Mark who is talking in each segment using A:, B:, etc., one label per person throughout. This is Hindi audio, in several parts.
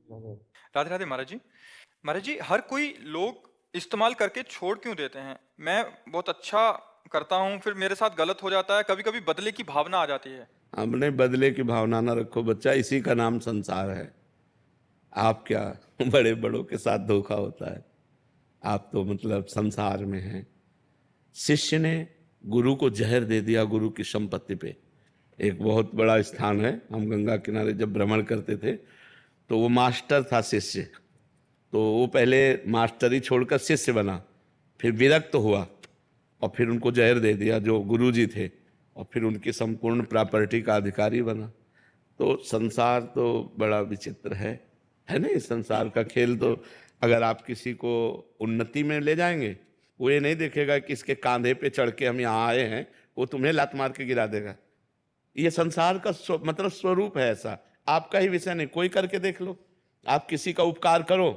A: राधे राधे महाराज जी। महाराज जी, हर कोई लोग इस्तेमाल करके छोड़ क्यों देते हैं? मैं बहुत अच्छा करता हूँ, फिर मेरे साथ गलत हो जाता है, कभी कभी बदले की भावना आ जाती है।
B: अपने बदले की भावना ना रखो बच्चा, इसी का नाम संसार है। आप क्या बड़े बड़ों के साथ धोखा होता है। आप तो मतलब संसार में हैं। शिष्य ने गुरु को जहर दे दिया गुरु की संपत्ति पे। एक बहुत बड़ा स्थान है, हम गंगा किनारे जब भ्रमण करते थे तो वो मास्टर था शिष्य, तो वो पहले मास्टरी छोड़कर शिष्य बना, फिर विरक्त हुआ और फिर उनको जहर दे दिया जो गुरुजी थे, और फिर उनकी संपूर्ण प्रॉपर्टी का अधिकारी बना। तो संसार तो बड़ा विचित्र है ना। इस संसार का खेल तो अगर आप किसी को उन्नति में ले जाएंगे, वो ये नहीं देखेगा कि इसके कांधे पे चढ़ के हम यहाँ आए हैं, वो तुम्हें लात मार के गिरा देगा। ये संसार का मतलब स्वरूप है ऐसा। आपका ही विषय नहीं, कोई करके देख लो। आप किसी का उपकार करो,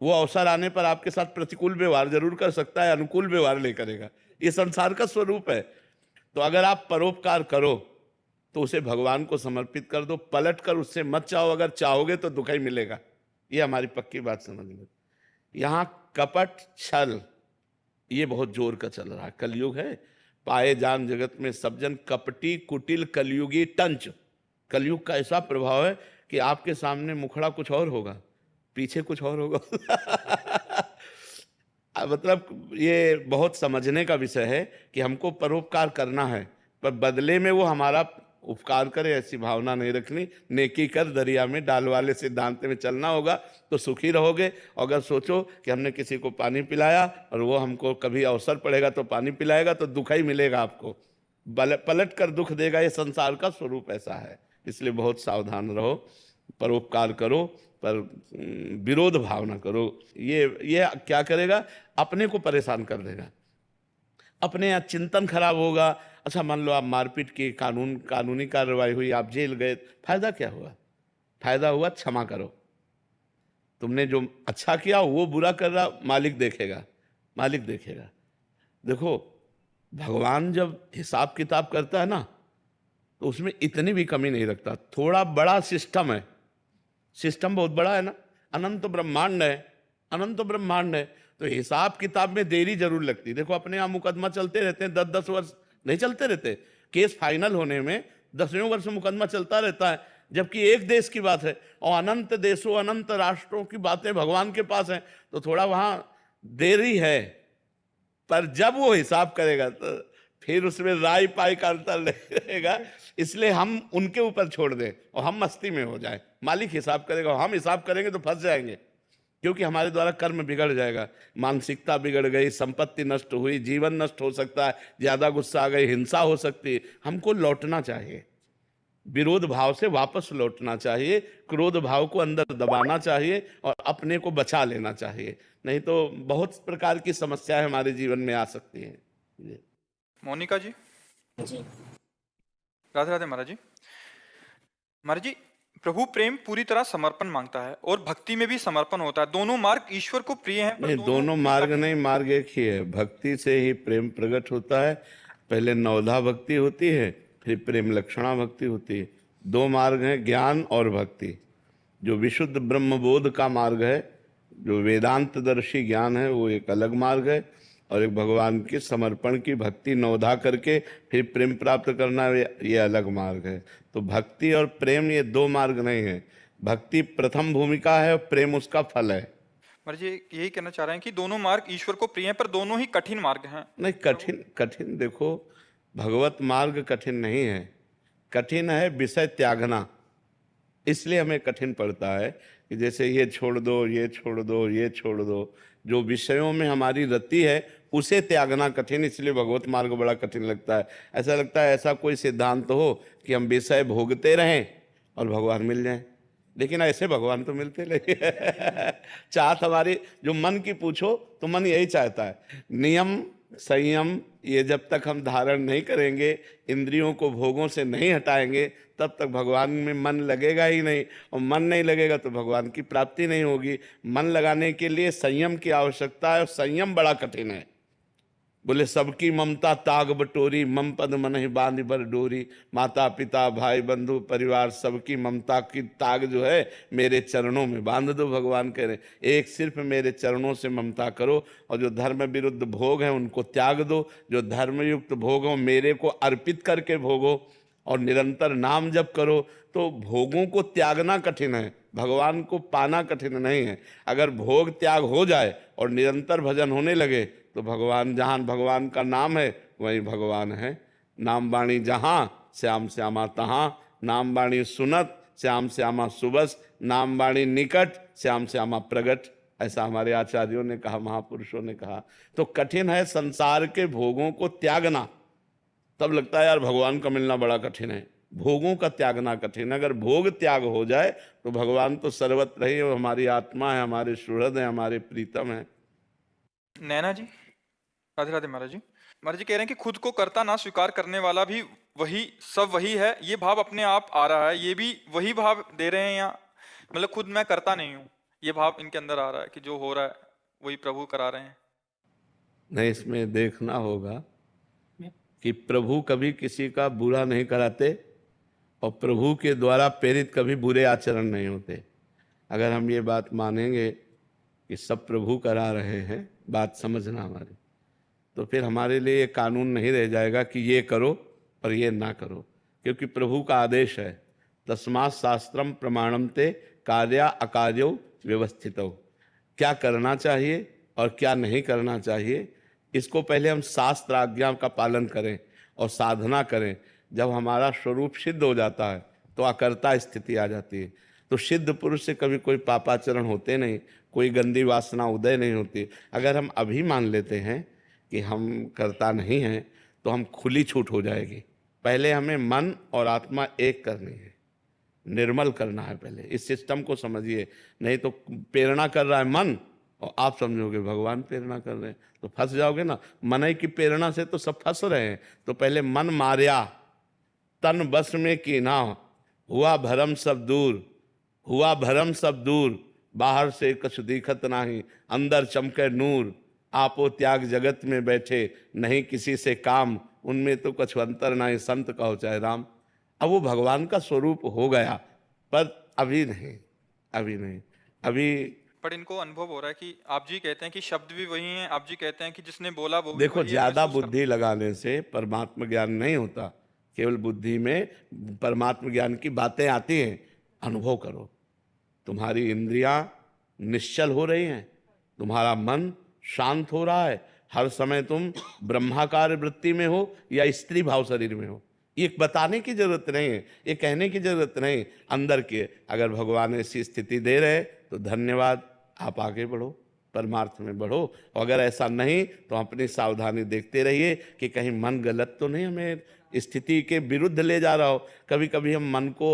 B: वो अवसर आने पर आपके साथ प्रतिकूल व्यवहार जरूर कर सकता है, अनुकूल व्यवहार नहीं करेगा। ये संसार का स्वरूप है। तो अगर आप परोपकार करो तो उसे भगवान को समर्पित कर दो, पलट कर उससे मत चाहो। अगर चाहोगे तो दुख ही मिलेगा। ये हमारी पक्की बात समझ लो। यहाँ कपट छल ये बहुत जोर का चल रहा है। कलयुग है, पाए जान जगत में सब जन कपटी कुटिल कलयुगी टंच। कलयुग का ऐसा प्रभाव है कि आपके सामने मुखड़ा कुछ और होगा, पीछे कुछ और होगा। मतलब ये बहुत समझने का विषय है कि हमको परोपकार करना है, पर बदले में वो हमारा उपकार करे ऐसी भावना नहीं रखनी। नेकी कर दरिया में डाल वाले सिद्धांत में चलना होगा तो सुखी रहोगे। अगर सोचो कि हमने किसी को पानी पिलाया और वो हमको कभी अवसर पड़ेगा तो पानी पिलाएगा, तो दुख ही मिलेगा आपको, पलट कर दुख देगा। ये संसार का स्वरूप ऐसा है। इसलिए बहुत सावधान रहो, परोपकार करो, पर विरोध भाव ना करो। ये क्या करेगा, अपने को परेशान कर देगा, अपने यहाँ चिंतन खराब होगा। अच्छा मान लो आप मारपीट की कानूनी कार्रवाई हुई, आप जेल गए, फायदा क्या हुआ? फायदा हुआ क्षमा करो। तुमने जो अच्छा किया वो बुरा कर रहा, मालिक देखेगा, मालिक देखेगा। देखो, भगवान जब हिसाब किताब करता है ना, तो उसमें इतनी भी कमी नहीं रखता। थोड़ा बड़ा सिस्टम है, सिस्टम बहुत बड़ा है ना, अनंत ब्रह्मांड है, अनंत ब्रह्मांड है। तो हिसाब किताब में देरी जरूर लगती है। देखो अपने यहाँ मुकदमा चलते रहते हैं, 10-10 वर्ष नहीं चलते रहते। केस फाइनल होने में 10वें वर्ष मुकदमा चलता रहता है, जबकि एक देश की बात है और अनंत देशों अनंत राष्ट्रों की बातें भगवान के पास है, तो थोड़ा वहां देरी है। पर जब वो हिसाब करेगा तो फिर उसमें राई पाई का अंतर नहीं रहेगा। इसलिए हम उनके ऊपर छोड़ दें और हम मस्ती में हो जाएं। मालिक हिसाब करेगा, हम हिसाब करेंगे तो फंस जाएंगे, क्योंकि हमारे द्वारा कर्म बिगड़ जाएगा, मानसिकता बिगड़ गई, संपत्ति नष्ट हुई, जीवन नष्ट हो सकता है, ज्यादा गुस्सा आ गई, हिंसा हो सकती है। हमको लौटना चाहिए, विरोध भाव से वापस लौटना चाहिए, क्रोध भाव को अंदर दबाना चाहिए और अपने को बचा लेना चाहिए। नहीं तो बहुत प्रकार की समस्याएं हमारे जीवन में आ सकती हैं। जी।
A: मोनिका जी।
C: जी।
A: राधे राधे महाराज जी। महाराज जी, प्रभु प्रेम पूरी तरह समर्पण मांगता है और भक्ति में भी समर्पण होता है। दोनों मार्ग ईश्वर को प्रिय हैं, पर
B: नहीं,
A: दोनों
B: दोनों
A: ही
B: मार्ग
A: कठिन
B: नहीं, मार्ग एक ही है। भक्ति से ही प्रेम प्रकट होता है। पहले नवधा भक्ति होती है, फिर प्रेम लक्षणा भक्ति होती है। दो मार्ग हैं, ज्ञान और भक्ति। जो विशुद्ध ब्रह्मबोध का मार्ग है, जो वेदांतदर्शी ज्ञान है, वो एक अलग मार्ग है। और एक भगवान की समर्पण की भक्ति नवधा करके फिर प्रेम प्राप्त करना, ये अलग मार्ग है। तो भक्ति और प्रेम ये दो मार्ग नहीं है। भक्ति प्रथम भूमिका है और प्रेम उसका फल है।
A: महाराज जी, यही कहना चाह रहे हैं कि दोनों मार्ग ईश्वर को प्रिय हैं, पर दोनों ही कठिन मार्ग हैं।
B: नहीं, कठिन कठिन देखो, भगवत मार्ग कठिन नहीं है। कठिन है विषय त्यागना, इसलिए हमें कठिन पड़ता है कि जैसे ये छोड़ दो, ये छोड़ दो, ये छोड़ दो। जो विषयों में हमारी रति है उसे त्यागना कठिन, इसलिए भगवत मार्ग बड़ा कठिन लगता है। ऐसा लगता है ऐसा कोई सिद्धांत हो कि हम विषय भोगते रहें और भगवान मिल जाएं, लेकिन ऐसे भगवान तो मिलते नहीं। चाहत हमारी जो मन की पूछो तो मन यही चाहता है, नियम संयम ये जब तक हम धारण नहीं करेंगे, इंद्रियों को भोगों से नहीं हटाएंगे, तब तक भगवान में मन लगेगा ही नहीं। और मन नहीं लगेगा तो भगवान की प्राप्ति नहीं होगी। मन लगाने के लिए संयम की आवश्यकता है और संयम बड़ा कठिन है। बोले सबकी ममता ताग बटोरी, मम पद मनहि बांधि बर डोरी। माता पिता भाई बंधु परिवार सबकी ममता की ताग जो है मेरे चरणों में बांध दो। भगवान कह रहे एक सिर्फ मेरे चरणों से ममता करो, और जो धर्म विरुद्ध भोग है उनको त्याग दो। जो धर्मयुक्त भोग हो मेरे को अर्पित करके भोगो, और निरंतर नाम जप करो। तो भोगों को त्यागना कठिन है, भगवान को पाना कठिन नहीं है। अगर भोग त्याग हो जाए और निरंतर भजन होने लगे तो भगवान, जहाँ भगवान का नाम है वहीं भगवान है। नाम बाणी जहाँ श्याम श्यामा तहाँ, नाम बाणी सुनत श्याम श्यामा सुबस, नाम बाणी निकट श्याम श्यामा प्रगट। ऐसा हमारे आचार्यों ने कहा, महापुरुषों ने कहा। तो कठिन है संसार के भोगों को त्यागना। तब लगता है यार भगवान का मिलना बड़ा कठिन है, भोगों का त्यागना कठिन है। अगर भोग त्याग हो जाए तो भगवान तो सर्वत्र ही, वो हमारी आत्मा है, हमारे सुहृद है, हमारे प्रीतम है।
A: नैना जी, राधे राधे महाराज जी। महाराज जी कह रहे हैं कि खुद को कर्ता ना स्वीकार करने वाला भी वही, सब वही है, ये भाव अपने आप आ रहा है, ये भी वही भाव दे रहे हैं, या मतलब खुद मैं करता नहीं हूँ, ये भाव इनके अंदर आ रहा है कि जो हो रहा है वही प्रभु करा रहे हैं।
B: नहीं, इसमें देखना होगा कि प्रभु कभी किसी का बुरा नहीं कराते, और प्रभु के द्वारा प्रेरित कभी बुरे आचरण नहीं होते। अगर हम ये बात मानेंगे कि सब प्रभु करा रहे हैं, बात समझना हमारी, तो फिर हमारे लिए ये कानून नहीं रह जाएगा कि ये करो और ये ना करो, क्योंकि प्रभु का आदेश है, तस्मात् शास्त्रम प्रमाणम ते कार्या अकार्यो व्यवस्थितो। क्या करना चाहिए और क्या नहीं करना चाहिए, इसको पहले हम शास्त्र आज्ञा का पालन करें और साधना करें। जब हमारा स्वरूप सिद्ध हो जाता है तो अकर्ता स्थिति आ जाती है। तो सिद्ध पुरुष से कभी कोई पापाचरण होते नहीं, कोई गंदी वासना उदय नहीं होती। अगर हम अभी मान लेते हैं कि हम करता नहीं हैं तो हम खुली छूट हो जाएगी। पहले हमें मन और आत्मा एक करनी है, निर्मल करना है। पहले इस सिस्टम को समझिए, नहीं तो प्रेरणा कर रहा है मन और आप समझोगे भगवान प्रेरणा कर रहे हैं, तो फंस जाओगे ना। मन की प्रेरणा से तो सब फंस रहे हैं। तो पहले मन मारिया, तन बस में कीना, हुआ भरम सब दूर, हुआ भरम सब दूर, बाहर से कुछ दिखत नाही, अंदर चमके नूर। आपो त्याग जगत में बैठे, नहीं किसी से काम, उनमें तो कुछ अंतर नहीं, संत कहो चाहे राम। अब वो भगवान का स्वरूप हो गया, पर अभी नहीं, अभी नहीं, अभी।
A: पर इनको अनुभव हो रहा है कि आप जी कहते हैं कि शब्द भी वही हैं, आप जी कहते हैं कि जिसने बोला वो भी
B: देखो,
A: वही है,
B: ज्यादा
A: महसूस
B: बुद्धि लगाने से परमात्मा ज्ञान नहीं होता। केवल बुद्धि में परमात्मा ज्ञान की बातें आती हैं। अनुभव करो, तुम्हारी इंद्रियां निश्चल हो रही हैं, तुम्हारा मन शांत हो रहा है, हर समय तुम ब्रह्माकार वृत्ति में हो या स्त्री भाव शरीर में हो। ये बताने की जरूरत नहीं है, ये कहने की जरूरत नहीं, अंदर के। अगर भगवान ऐसी स्थिति दे रहे तो धन्यवाद, आप आगे बढ़ो, परमार्थ में बढ़ो। और अगर ऐसा नहीं तो अपनी सावधानी देखते रहिए कि कहीं मन गलत तो नहीं हमें स्थिति के विरुद्ध ले जा रहा हो। कभी कभी हम मन को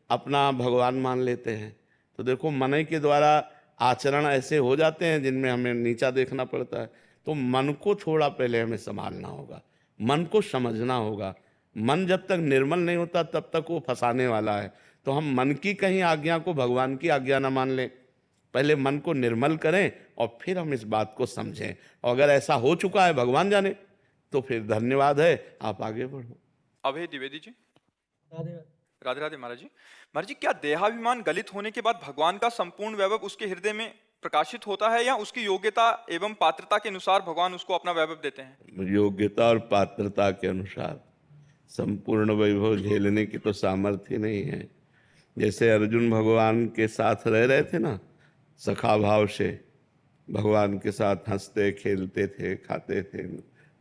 B: अपना भगवान मान लेते हैं, तो देखो मन के द्वारा आचरण ऐसे हो जाते हैं जिनमें हमें नीचा देखना पड़ता है। तो मन को थोड़ा पहले हमें संभालना होगा, मन को समझना होगा। मन जब तक निर्मल नहीं होता तब तक वो फंसाने वाला है। तो हम मन की कहीं आज्ञा को भगवान की आज्ञा ना मान लें, पहले मन को निर्मल करें और फिर हम इस बात को समझें। और अगर ऐसा हो चुका है भगवान जाने, तो फिर धन्यवाद है, आप आगे बढ़ो।
A: अभय द्विवेदी जी। राधे राधे महाराज जी। महाराज जी, क्या देहाभिमान गलित होने के बाद भगवान का संपूर्ण वैभव उसके हृदय में प्रकाशित होता है, या उसकी योग्यता एवं पात्रता के अनुसार भगवान उसको अपना वैभव देते हैं?
B: योग्यता और पात्रता के अनुसार। संपूर्ण वैभव झेलने की तो सामर्थ्य नहीं है। जैसे अर्जुन भगवान के साथ रह रहे थे ना, सखा भाव से भगवान के साथ हंसते खेलते थे, खाते थे,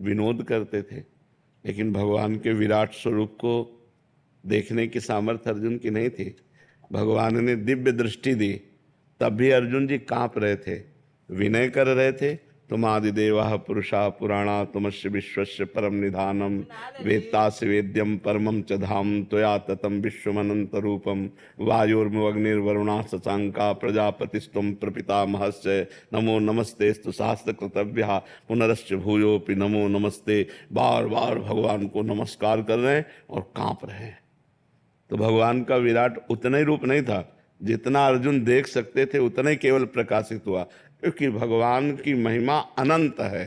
B: विनोद करते थे, लेकिन भगवान के विराट स्वरूप को देखने की सामर्थ्य अर्जुन की नहीं थी। भगवान ने दिव्य दृष्टि दी, तब भी अर्जुन जी कांप रहे थे, विनय कर रहे थे। तुम आदिदेवा पुरुषा पुराणा, तुमस्य विश्वस्य परम निधानम, वेत्तासि वेद्यम परमम च धाम, त्वया ततम विश्वमनंत रूपम, वायुर्मग्निर्वरुणा शशांका, प्रजापतिस्त्वं प्रपितामहस्य, नमो नमस्तेस्तु शास्त्र कृतव्या, पुनरश्च भूयोपि नमो नमस्ते। बार बार भगवान को नमस्कार कर रहे हैं और कांप रहे हैं। तो भगवान का विराट उतना ही रूप नहीं था, जितना अर्जुन देख सकते थे उतना ही केवल प्रकाशित हुआ, क्योंकि भगवान की महिमा अनंत है।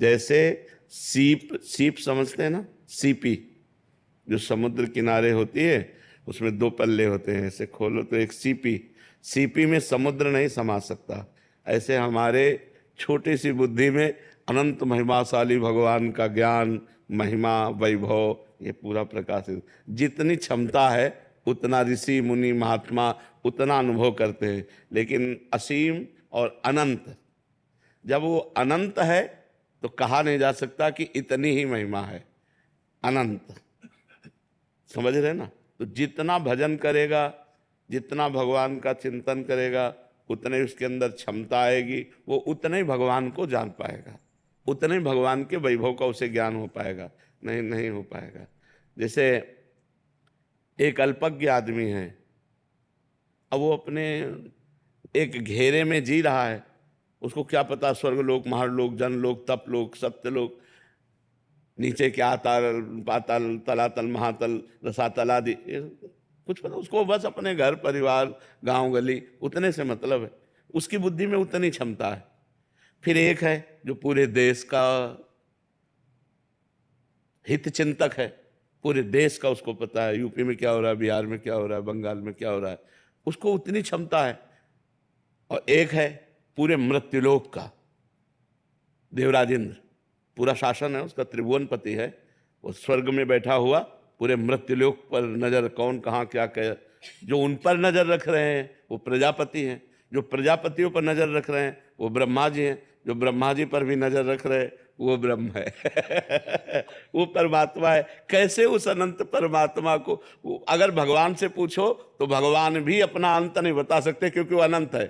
B: जैसे सीप, सीप समझते हैं ना, सीपी जो समुद्र किनारे होती है, उसमें दो पल्ले होते हैं, ऐसे खोलो तो एक सीपी, सीपी में समुद्र नहीं समा सकता। ऐसे हमारे छोटी सी बुद्धि में अनंत महिमाशाली भगवान का ज्ञान, महिमा, वैभव ये पूरा प्रकाशित, जितनी क्षमता है उतना ऋषि मुनि महात्मा उतना अनुभव करते हैं। लेकिन असीम और अनंत, जब वो अनंत है तो कहा नहीं जा सकता कि इतनी ही महिमा है। अनंत, समझ रहे ना? तो जितना भजन करेगा, जितना भगवान का चिंतन करेगा, उतने उसके अंदर क्षमता आएगी, वो उतने ही भगवान को जान पाएगा, उतने ही भगवान के वैभव का उसे ज्ञान हो पाएगा। नहीं हो पाएगा। जैसे एक अल्पज्ञ आदमी है, अब वो अपने एक घेरे में जी रहा है, उसको क्या पता स्वर्गलोक, महालोक, जनलोक, तपलोक, सत्यलोक, नीचे क्या ताल, पाताल, तलातल, महातल, रसातल आदि, कुछ पता उसको, बस अपने घर परिवार, गांव गली उतने से मतलब है, उसकी बुद्धि में उतनी क्षमता है। फिर एक है जो पूरे देश का हित चिंतक है, पूरे देश का उसको पता है, यूपी में क्या हो रहा है, बिहार में क्या हो रहा है, बंगाल में क्या हो रहा है, उसको उतनी क्षमता है। और एक है पूरे मृत्युलोक का, देवराज इंद्र, पूरा शासन है उसका, त्रिभुवनपति है, वो स्वर्ग में बैठा हुआ पूरे मृत्युलोक पर नजर, कौन कहाँ क्या कहे, जो उन पर नजर रख रहे हैं वो प्रजापति हैं, जो प्रजापतियों पर नजर रख रहे हैं वो ब्रह्मा जी हैं, जो ब्रह्मा जी पर भी नजर रख रहे हैं वो ब्रह्म है वो परमात्मा है। कैसे उस अनंत परमात्मा को, अगर भगवान से पूछो तो भगवान भी अपना अंत नहीं बता सकते, क्योंकि वो अनंत है।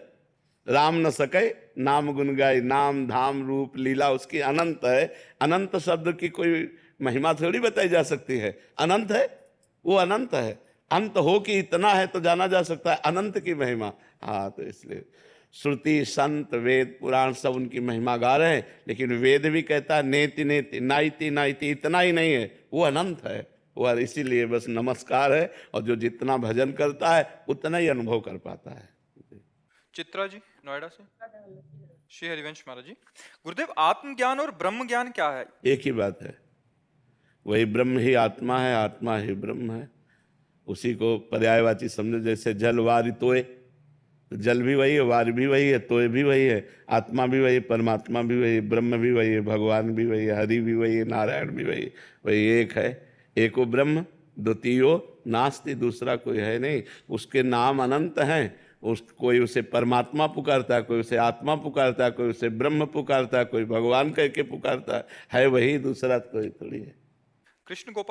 B: राम न सके नाम गुण गाय, नाम धाम रूप लीला उसकी अनंत है। अनंत शब्द की कोई महिमा थोड़ी बताई जा सकती है, अनंत है, वो अनंत है। अंत हो कि इतना है तो जाना जा सकता है अनंत की महिमा। हाँ, तो इसलिए श्रुति, संत, वेद, पुराण सब उनकी महिमा गा रहे हैं, लेकिन वेद भी कहता है नेति नेति, नाइति नाइति, इतना ही नहीं है, वो अनंत है। वो इसीलिए बस नमस्कार है, और जो जितना भजन करता है उतना ही अनुभव कर पाता है।
A: चित्रा जी नोएडा से। श्री हरिवंश महाराज जी, गुरुदेव आत्मज्ञान और ब्रह्म ज्ञान क्या है?
B: एक ही बात है, वही ब्रह्म ही आत्मा है, आत्मा ही ब्रह्म है। उसी को पर्यायवाची समझो, जैसे जल वारि तोय, तो जल भी वही है, वार भी वही है, तोय भी वही है, आत्मा भी वही, परमात्मा भी वही, ब्रह्म भी वही है, भगवान भी वही है, हरि भी वही है, नारायण भी वही, वही एक है। एको ब्रह्म द्वितीयो नास्ति, दूसरा कोई है नहीं। उसके नाम अनंत हैं, कोई उसे परमात्मा पुकारता है, कोई उसे आत्मा पुकारता है, कोई उसे ब्रह्म पुकारता है, कोई भगवान कह के पुकारता है वही, दूसरा कोई थोड़ी है।
A: कृष्ण गोपाल